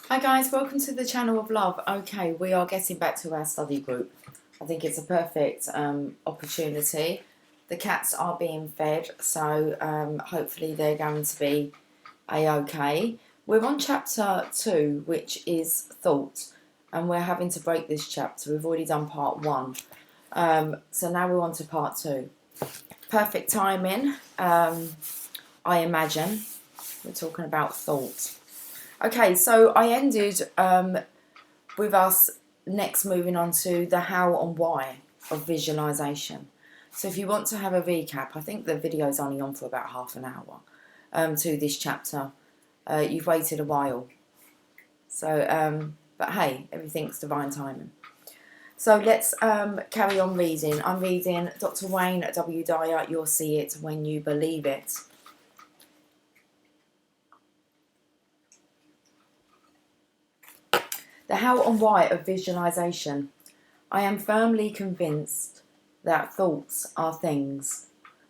Hi guys, welcome to the channel of love. Okay, we are getting back to our study group. I think it's a perfect opportunity. The cats are being fed, so hopefully they're going to be a-okay. We're on chapter 2, which is thought, and we're having to break this chapter. We've already done part 1, so now we're on to part 2. Perfect timing, I imagine. We're talking about thought. Okay, so I ended with us next moving on to the how and why of visualization. So if you want to have a recap, I think the video's only on for about half an hour to this chapter. You've waited a while. So, but hey, everything's divine timing. So let's carry on reading. I'm reading Dr. Wayne W. Dyer, You'll See It When You Believe It. The how and why of visualization. I am firmly convinced that thoughts are things.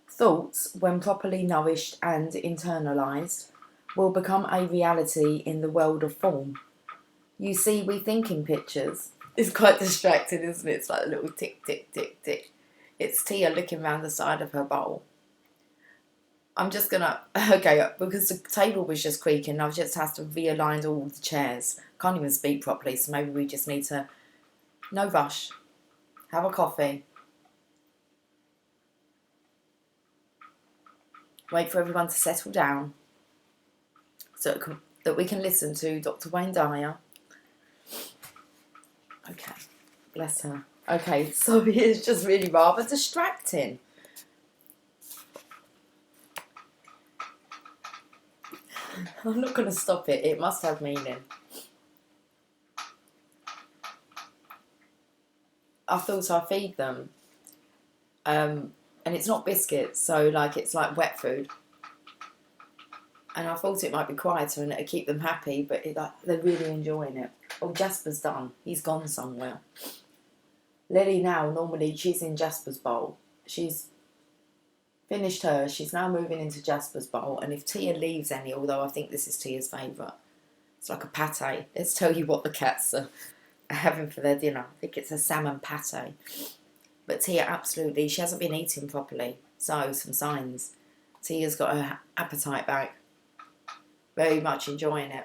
Thoughts, when properly nourished and internalized, will become a reality in the world of form. You see, we think in pictures. It's quite distracting, isn't it? It's like a little tick, tick, tick, tick. It's Tia looking around the side of her bowl. I'm just gonna, okay, because the table was just creaking, I've just had to realign all the chairs. Can't even speak properly, so maybe we just need to, no rush, have a coffee, wait for everyone to settle down so that we can listen to Dr. Wayne Dyer. Okay, bless her. Okay, so it's just really rather distracting. I'm not going to stop it. It must have meaning. I thought I'd feed them. And it's not biscuits, so like it's like wet food. And I thought it might be quieter and it'd keep them happy, but they're really enjoying it. Oh, Jasper's done. He's gone somewhere. Lily now, normally she's in Jasper's bowl. She's finished hers. She's now moving into Jasper's bowl. And if Tia leaves any, although I think this is Tia's favourite, it's like a pate. Let's tell you what the cats are having for their dinner. I think it's a salmon pate. But Tia absolutely, she hasn't been eating properly. So, some signs. Tia's got her appetite back. Very much enjoying it.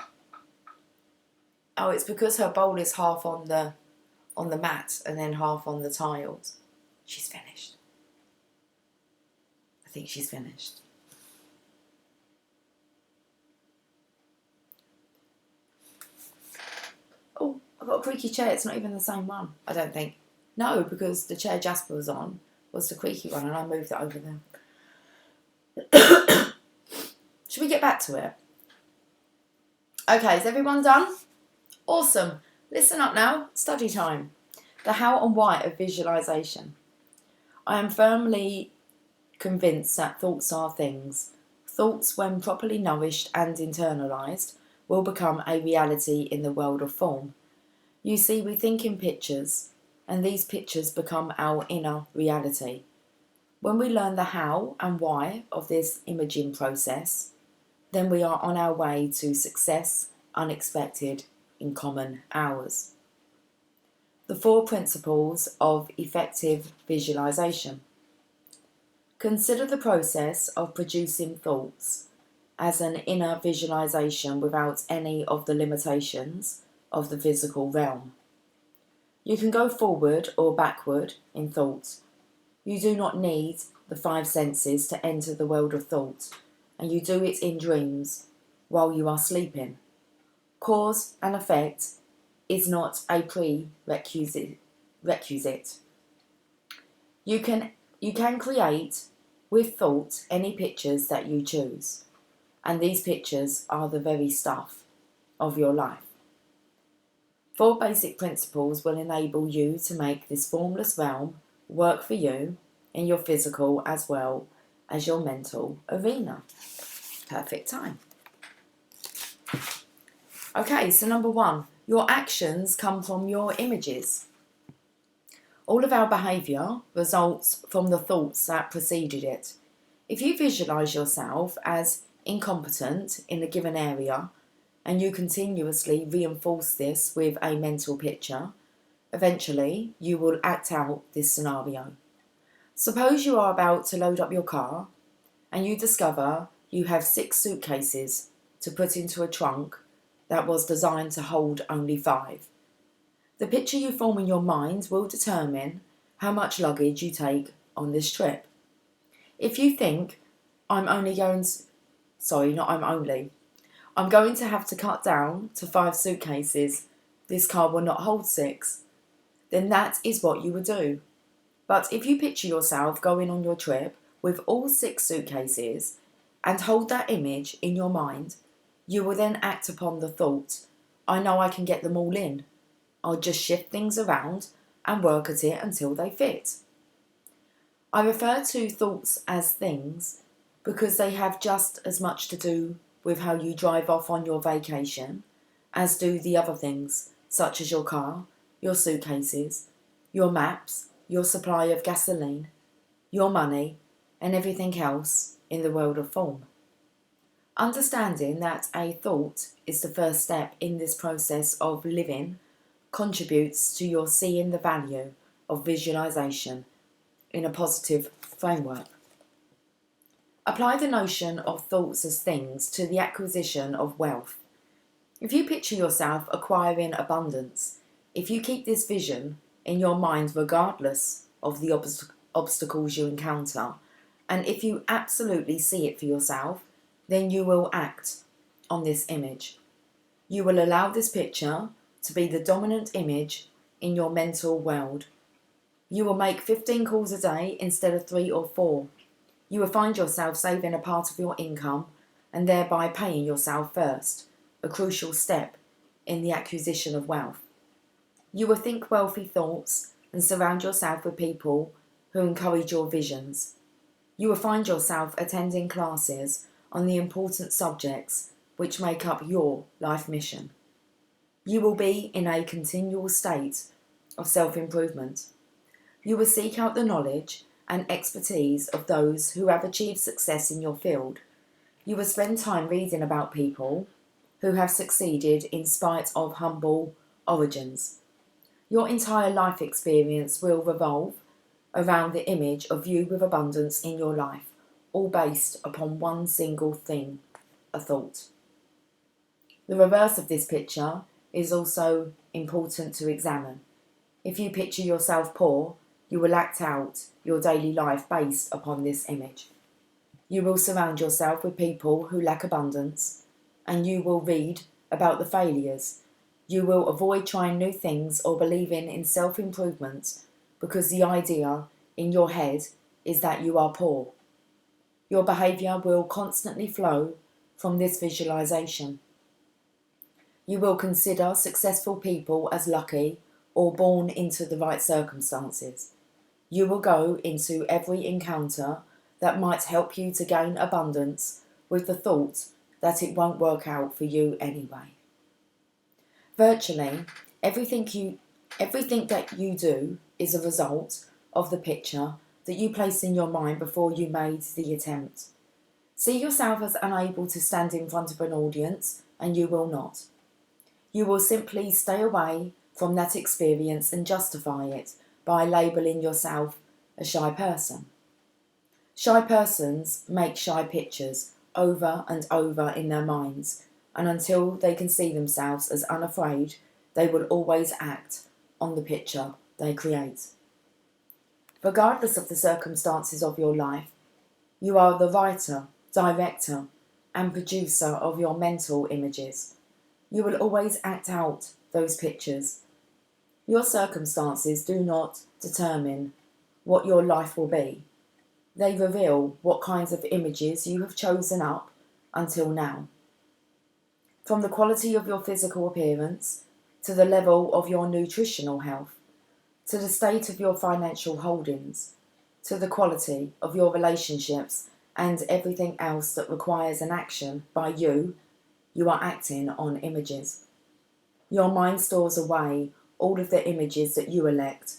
Oh, it's because her bowl is half on the mat and then half on the tiles. She's finished. I think she's finished. Oh, I've got a creaky chair. It's not even the same one, I don't think. No, because the chair Jasper was on was the creaky one and I moved it over there. Should we get back to it? Okay, is everyone done? Awesome. Listen up now. Study time. The how and why of visualization. I am firmly convinced that thoughts are things. Thoughts, when properly nourished and internalized, will become a reality in the world of form. You see, we think in pictures, and these pictures become our inner reality. When we learn the how and why of this imaging process, then we are on our way to success unexpected in common hours. The 4 principles of effective visualization. Consider the process of producing thoughts as an inner visualization without any of the limitations of the physical realm. You can go forward or backward in thought. You do not need the 5 senses to enter the world of thought, and you do it in dreams while you are sleeping. Cause and effect is not a prerequisite. You can create with thought any pictures that you choose, and these pictures are the very stuff of your life. 4 basic principles will enable you to make this formless realm work for you in your physical as well as your mental arena. Perfect time. Okay, so number 1, your actions come from your images. All of our behaviour results from the thoughts that preceded it. If you visualise yourself as incompetent in a given area, and you continuously reinforce this with a mental picture, eventually you will act out this scenario. Suppose you are about to load up your car and you discover you have 6 suitcases to put into a trunk that was designed to hold only 5. The picture you form in your mind will determine how much luggage you take on this trip. If you think, I'm going to have to cut down to 5 suitcases, this car will not hold 6, then that is what you would do. But if you picture yourself going on your trip with all 6 suitcases and hold that image in your mind, you will then act upon the thought, I know I can get them all in. I'll just shift things around and work at it until they fit. I refer to thoughts as things because they have just as much to do with how you drive off on your vacation as do the other things, such as your car, your suitcases, your maps, your supply of gasoline, your money, and everything else in the world of form. Understanding that a thought is the first step in this process of living contributes to your seeing the value of visualization in a positive framework. Apply the notion of thoughts as things to the acquisition of wealth. If you picture yourself acquiring abundance, if you keep this vision in your mind regardless of the obstacles you encounter, and if you absolutely see it for yourself, then you will act on this image. You will allow this picture to be the dominant image in your mental world. You will make 15 calls a day instead of 3 or 4. You will find yourself saving a part of your income and thereby paying yourself first, a crucial step in the acquisition of wealth. You will think wealthy thoughts and surround yourself with people who encourage your visions. You will find yourself attending classes on the important subjects which make up your life mission. You will be in a continual state of self-improvement. You will seek out the knowledge and expertise of those who have achieved success in your field. You will spend time reading about people who have succeeded in spite of humble origins. Your entire life experience will revolve around the image of you with abundance in your life, all based upon one single thing, a thought. The reverse of this picture is also important to examine. If you picture yourself poor, you will act out your daily life based upon this image. You will surround yourself with people who lack abundance, and you will read about the failures. You will avoid trying new things or believing in self-improvement because the idea in your head is that you are poor. Your behaviour will constantly flow from this visualisation. You will consider successful people as lucky or born into the right circumstances. You will go into every encounter that might help you to gain abundance with the thought that it won't work out for you anyway. Virtually, everything that you do is a result of the picture that you placed in your mind before you made the attempt. See yourself as unable to stand in front of an audience, and you will not. You will simply stay away from that experience and justify it by labelling yourself a shy person. Shy persons make shy pictures over and over in their minds, and until they can see themselves as unafraid, they will always act on the picture they create. Regardless of the circumstances of your life, you are the writer, director, and producer of your mental images. You will always act out those pictures. Your circumstances do not determine what your life will be. They reveal what kinds of images you have chosen up until now. From the quality of your physical appearance, to the level of your nutritional health, to the state of your financial holdings, to the quality of your relationships and everything else that requires an action by you, you are acting on images. Your mind stores away all of the images that you elect,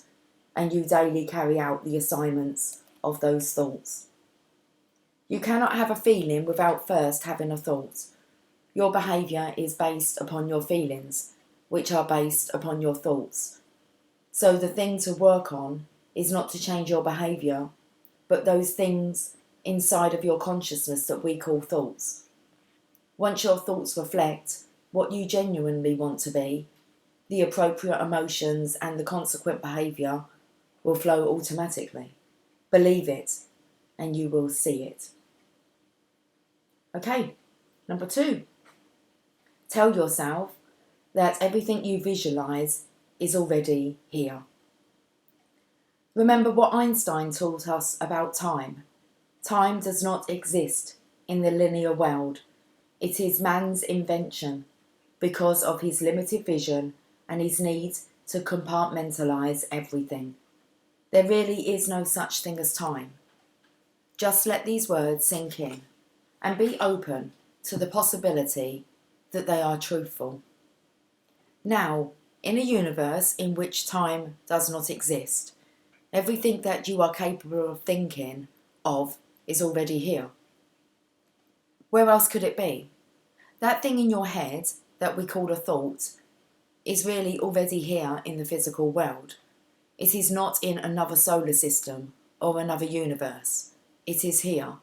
and you daily carry out the assignments of those thoughts. You cannot have a feeling without first having a thought. Your behaviour is based upon your feelings, which are based upon your thoughts. So the thing to work on is not to change your behaviour, but those things inside of your consciousness that we call thoughts. Once your thoughts reflect what you genuinely want to be, the appropriate emotions and the consequent behaviour will flow automatically. Believe it, and you will see it. Okay, number 2. Tell yourself that everything you visualise is already here. Remember what Einstein taught us about time. Time does not exist in the linear world. It is man's invention because of his limited vision and his need to compartmentalise everything. There really is no such thing as time. Just let these words sink in and be open to the possibility that they are truthful. Now, in a universe in which time does not exist, everything that you are capable of thinking of is already here. Where else could it be? That thing in your head that we call a thought is really already here in the physical world. It is not in another solar system or another universe. It is here.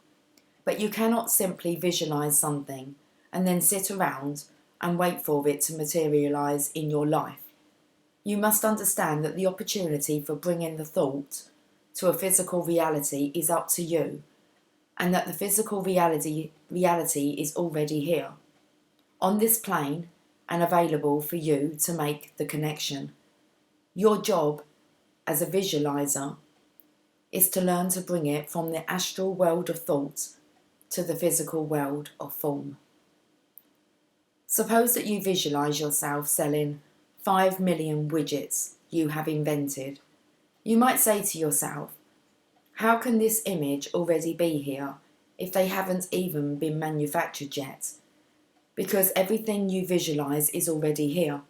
But you cannot simply visualise something and then sit around and wait for it to materialise in your life. You must understand that the opportunity for bringing the thought to a physical reality is up to you, and that the physical reality is already here, on this plane and available for you to make the connection. Your job as a visualiser is to learn to bring it from the astral world of thought to the physical world of form. Suppose that you visualise yourself selling 5 million widgets you have invented. You might say to yourself, how can this image already be here if they haven't even been manufactured yet? Because everything you visualise is already here.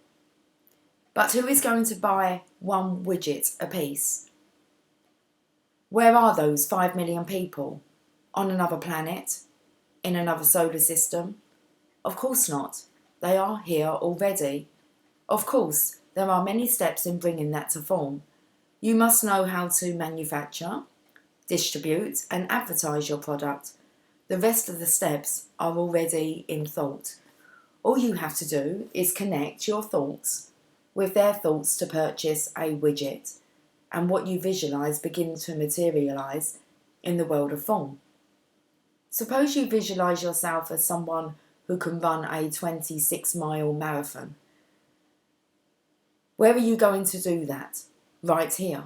But who is going to buy one widget apiece? Where are those 5 million people? On another planet? In another solar system? Of course not. They are here already. Of course, there are many steps in bringing that to form. You must know how to manufacture, distribute and advertise your product. The rest of the steps are already in thought. All you have to do is connect your thoughts with their thoughts to purchase a widget, and what you visualise begins to materialise in the world of form. Suppose you visualise yourself as someone who can run a 26-mile marathon. Where are you going to do that? Right here.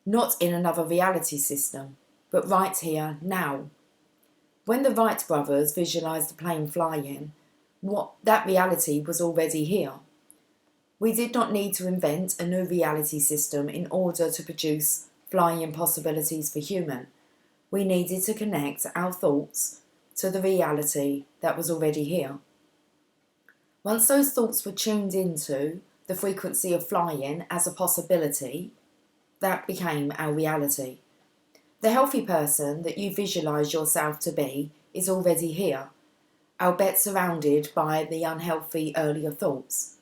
Not in another reality system, but right here, now. When the Wright brothers visualised the plane flying, that reality was already here. We did not need to invent a new reality system in order to produce flying possibilities for human. We needed to connect our thoughts to the reality that was already here. Once those thoughts were tuned into the frequency of flying as a possibility, that became our reality. The healthy person that you visualise yourself to be is already here, albeit surrounded by the unhealthy earlier thoughts.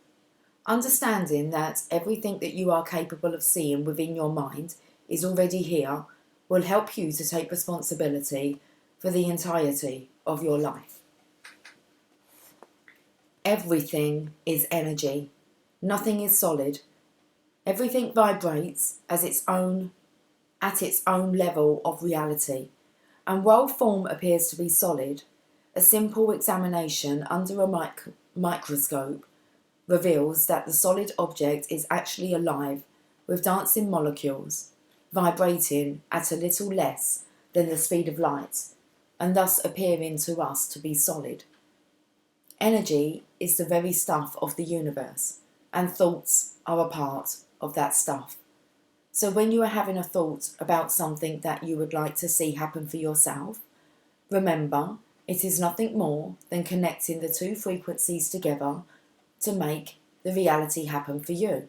Understanding that everything that you are capable of seeing within your mind is already here will help you to take responsibility for the entirety of your life. Everything is energy. Nothing is solid. Everything vibrates at its own level of reality. And while form appears to be solid, a simple examination under a microscope reveals that the solid object is actually alive with dancing molecules, vibrating at a little less than the speed of light, and thus appearing to us to be solid. Energy is the very stuff of the universe, and thoughts are a part of that stuff. So when you are having a thought about something that you would like to see happen for yourself, remember it is nothing more than connecting the two frequencies together to make the reality happen for you.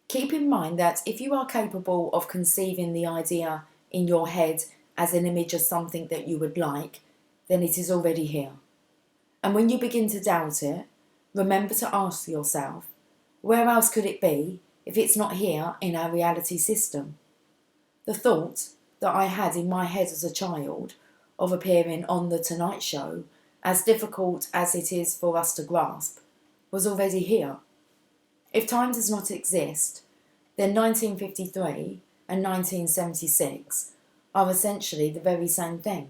Keep in mind that if you are capable of conceiving the idea in your head as an image of something that you would like, then it is already here. And when you begin to doubt it, remember to ask yourself, where else could it be if it's not here in our reality system? The thought that I had in my head as a child of appearing on The Tonight Show, as difficult as it is for us to grasp, was already here. If time does not exist, then 1953 and 1976 are essentially the very same thing.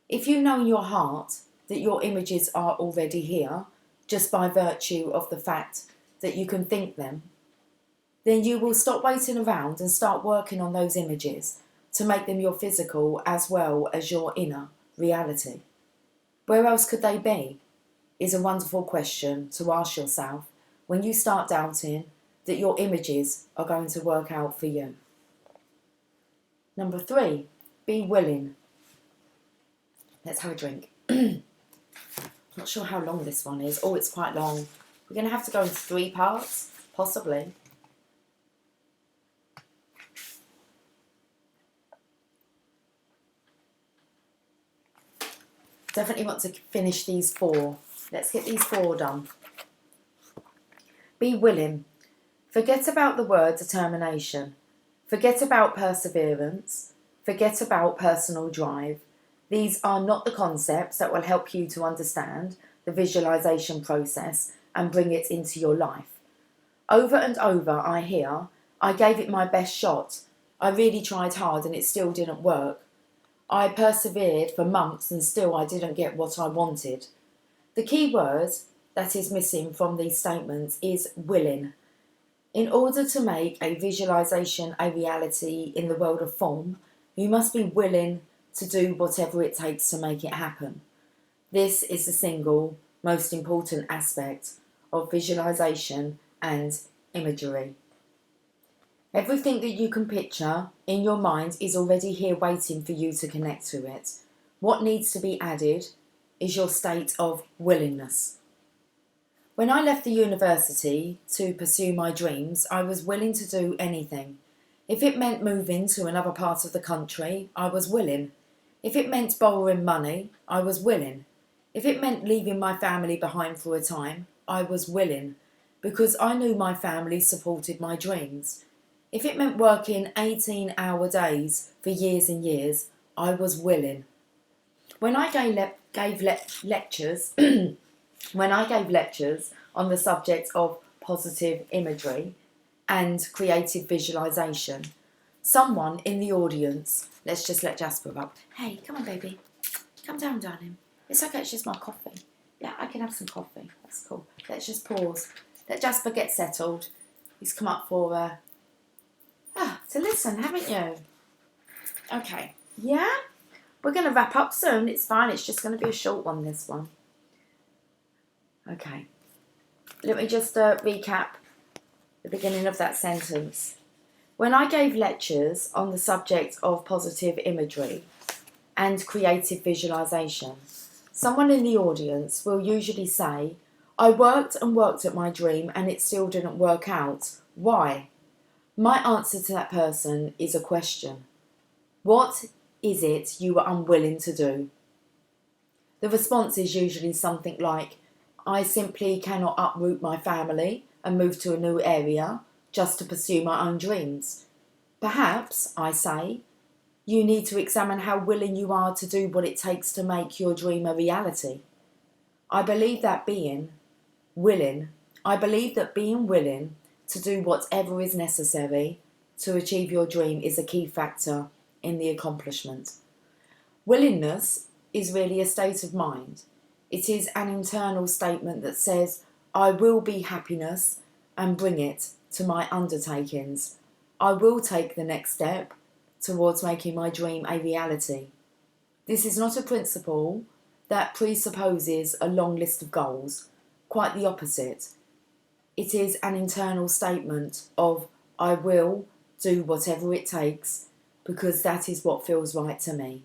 If you know in your heart that your images are already here, just by virtue of the fact that you can think them, then you will stop waiting around and start working on those images to make them your physical as well as your inner reality. Where else could they be? Is a wonderful question to ask yourself when you start doubting that your images are going to work out for you. Number 3, be willing. Let's have a drink. Not sure how long this one is. Oh, it's quite long. We're going to have to go into 3 parts, possibly. Definitely want to finish these 4. Let's get these 4 done. Be willing. Forget about the word determination. Forget about perseverance. Forget about personal drive. These are not the concepts that will help you to understand the visualization process and bring it into your life. Over and over I hear, I gave it my best shot. I really tried hard and it still didn't work. I persevered for months and still I didn't get what I wanted. The key word that is missing from these statements is willing. In order to make a visualization a reality in the world of form, you must be willing to do whatever it takes to make it happen. This is the single most important aspect of visualization and imagery. Everything that you can picture in your mind is already here waiting for you to connect to it. What needs to be added is your state of willingness. When I left the university to pursue my dreams, I was willing to do anything. If it meant moving to another part of the country, I was willing. If it meant borrowing money, I was willing. If it meant leaving my family behind for a time, I was willing, because I knew my family supported my dreams. If it meant working 18-hour days for years and years, I was willing. When I gave lectures on the subject of positive imagery and creative visualization, someone in the audience, let's just let Jasper up. Hey, come on, baby. Come down, darling. It's okay, it's just my coffee. Yeah, I can have some coffee. That's cool. Let's just pause. Let Jasper get settled. He's come up for to listen, haven't you? Okay. Yeah? We're going to wrap up soon. It's fine. It's just going to be a short one, this one. Okay. Let me just recap the beginning of that sentence. When I gave lectures on the subject of positive imagery and creative visualization, someone in the audience will usually say, I worked and worked at my dream and it still didn't work out. Why? My answer to that person is a question. What is it you were unwilling to do? The response is usually something like, I simply cannot uproot my family and move to a new area just to pursue my own dreams. Perhaps, I say, you need to examine how willing you are to do what it takes to make your dream a reality. I believe that being willing to do whatever is necessary to achieve your dream is a key factor in the accomplishment. Willingness is really a state of mind. It is an internal statement that says, I will be happiness and bring it to my undertakings. I will take the next step towards making my dream a reality. This is not a principle that presupposes a long list of goals. Quite the opposite. It is an internal statement of, I will do whatever it takes because that is what feels right to me.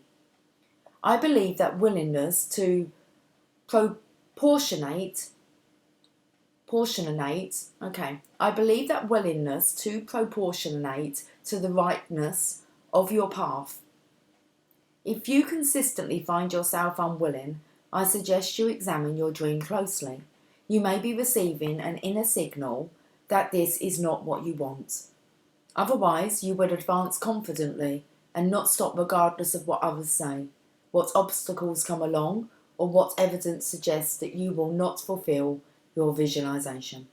I believe that willingness to proportionate to the rightness of your path. If you consistently find yourself unwilling I suggest you examine your dream closely. You may be receiving an inner signal that this is not what you want. Otherwise, you would advance confidently and not stop regardless of what others say, what obstacles come along, or what evidence suggests that you will not fulfill your visualization.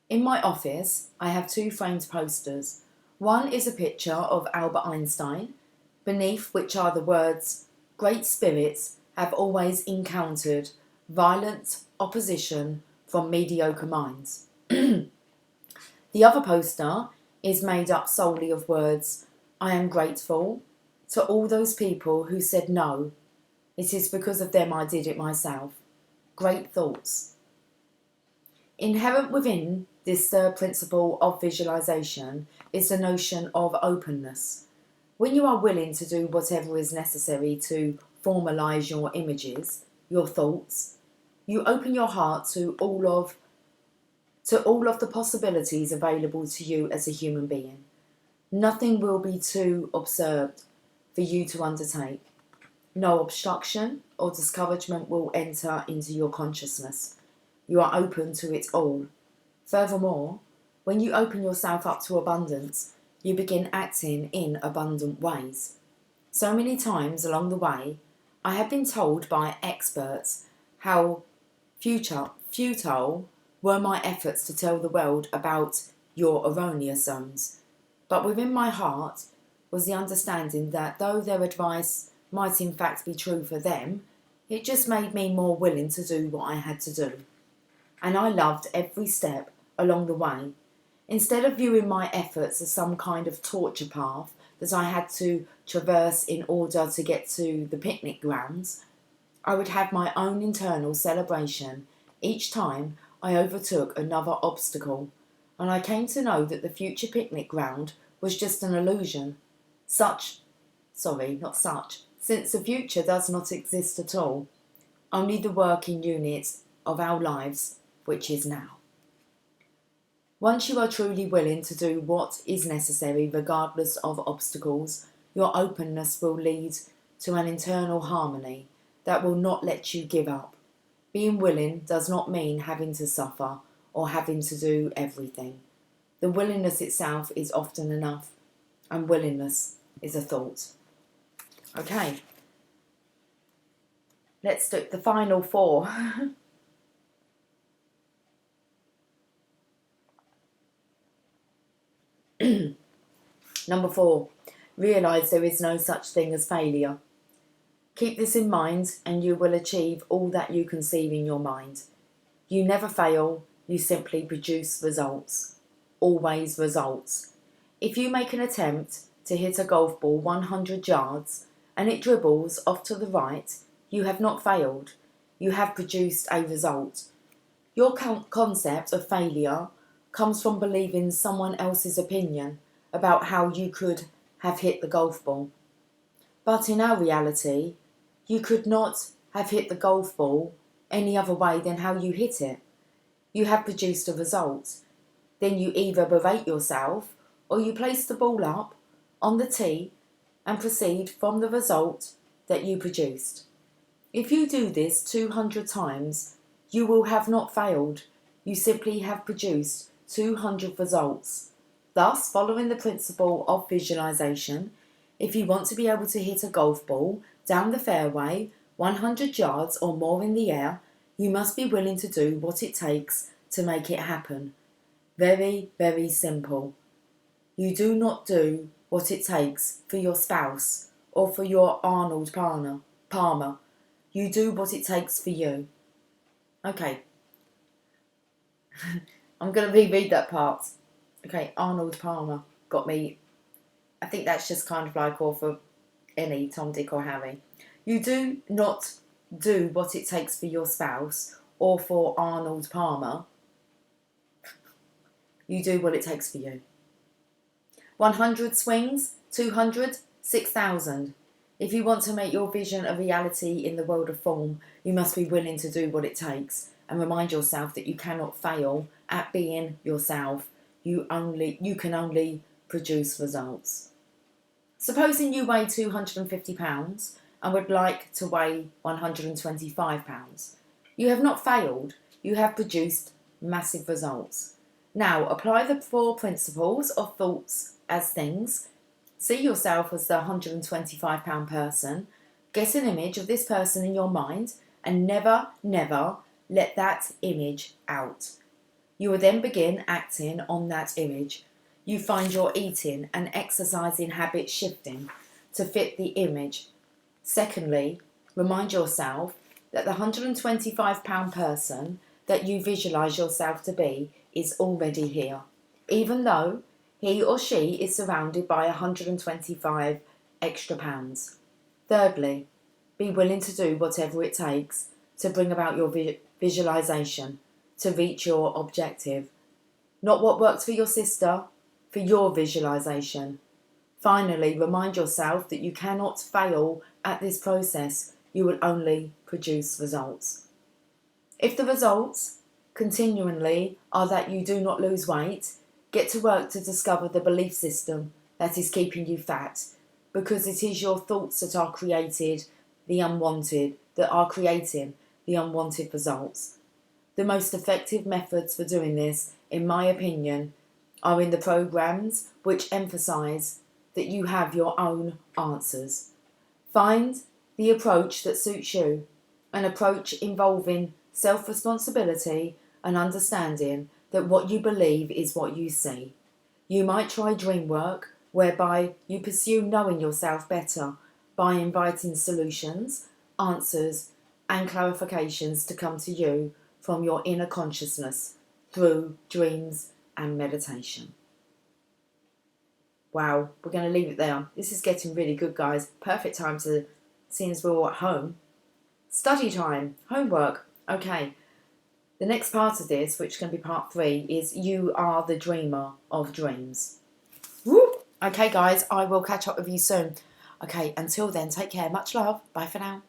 In my office, I have 2 framed posters. One is a picture of Albert Einstein, beneath which are the words, "Great spirits have always encountered violent opposition from mediocre minds." The other poster is made up solely of words, "I am grateful to all those people who said no. It is because of them I did it myself." Great thoughts. Inherent within this third principle of visualization is the notion of openness. When you are willing to do whatever is necessary to formalize your images, your thoughts, you open your heart to all of the possibilities available to you as a human being. Nothing will be too absurd for you to undertake. No obstruction or discouragement will enter into your consciousness. You are open to it all. Furthermore, when you open yourself up to abundance, you begin acting in abundant ways. So many times along the way, I have been told by experts how futile were my efforts to tell the world about your erroneous zones. But within my heart was the understanding that though their advice might in fact be true for them, it just made me more willing to do what I had to do. And I loved every step along the way. Instead of viewing my efforts as some kind of torture path that I had to traverse in order to get to the picnic grounds, I would have my own internal celebration each time I overtook another obstacle, and I came to know that the future picnic ground was just an illusion. Since the future does not exist at all, only the working unit of our lives, which is now. Once you are truly willing to do what is necessary regardless of obstacles, your openness will lead to an internal harmony that will not let you give up. Being willing does not mean having to suffer or having to do everything. The willingness itself is often enough, and willingness is a thought. Okay, let's do the final 4. Number 4, realise there is no such thing as failure. Keep this in mind and you will achieve all that you conceive in your mind. You never fail, you simply produce results. Always results. If you make an attempt to hit a golf ball 100 yards and it dribbles off to the right, you have not failed. You have produced a result. Your concept of failure comes from believing someone else's opinion about how you could have hit the golf ball. But in our reality, you could not have hit the golf ball any other way than how you hit it. You have produced a result. Then you either berate yourself or you place the ball up on the tee and proceed from the result that you produced. If you do this 200 times, you will have not failed. You simply have produced 200 results. Thus, following the principle of visualization, if you want to be able to hit a golf ball down the fairway 100 yards or more in the air, you must be willing to do what it takes to make it happen. Very, very simple. You do not do what it takes for your spouse or for your Arnold Palmer. You do what it takes for you. Okay. I'm going to reread that part. Okay, Arnold Palmer got me. I think that's just kind of like, or for any Tom, Dick or Harry. You do not do what it takes for your spouse or for Arnold Palmer. You do what it takes for you. 100 swings, 200, 6,000. If you want to make your vision a reality in the world of form, you must be willing to do what it takes and remind yourself that you cannot fail at being yourself. You can only produce results. Supposing you weigh 250 pounds and would like to weigh 125 pounds. You have not failed, you have produced massive results. Now apply the 4 principles of thoughts as things. See yourself as the 125 pound person. Get an image of this person in your mind and never, never let that image out. You will then begin acting on that image. You find your eating and exercising habits shifting to fit the image. Secondly, remind yourself that the 125 pound person that you visualise yourself to be is already here, even though he or she is surrounded by 125 extra pounds. Thirdly, be willing to do whatever it takes to bring about your visualisation to reach your objective. Not what worked for your sister, for your visualisation. Finally, remind yourself that you cannot fail at this process. You will only produce results. If the results continually are that you do not lose weight, get to work to discover the belief system that is keeping you fat, because it is your thoughts that are creating the unwanted results. The most effective methods for doing this, in my opinion, are in the programs which emphasize that you have your own answers. Find the approach that suits you, an approach involving self-responsibility and understanding that what you believe is what you see. You might try dream work, whereby you pursue knowing yourself better by inviting solutions, answers, and clarifications to come to you from your inner consciousness through dreams and meditation. Wow, we're going to leave it there. This is getting really good, guys. Perfect time to, since we're all at home. Study time, homework. Okay, the next part of this, which is going to be part 3, is you are the dreamer of dreams. Woo! Okay, guys, I will catch up with you soon. Okay, until then, take care. Much love. Bye for now.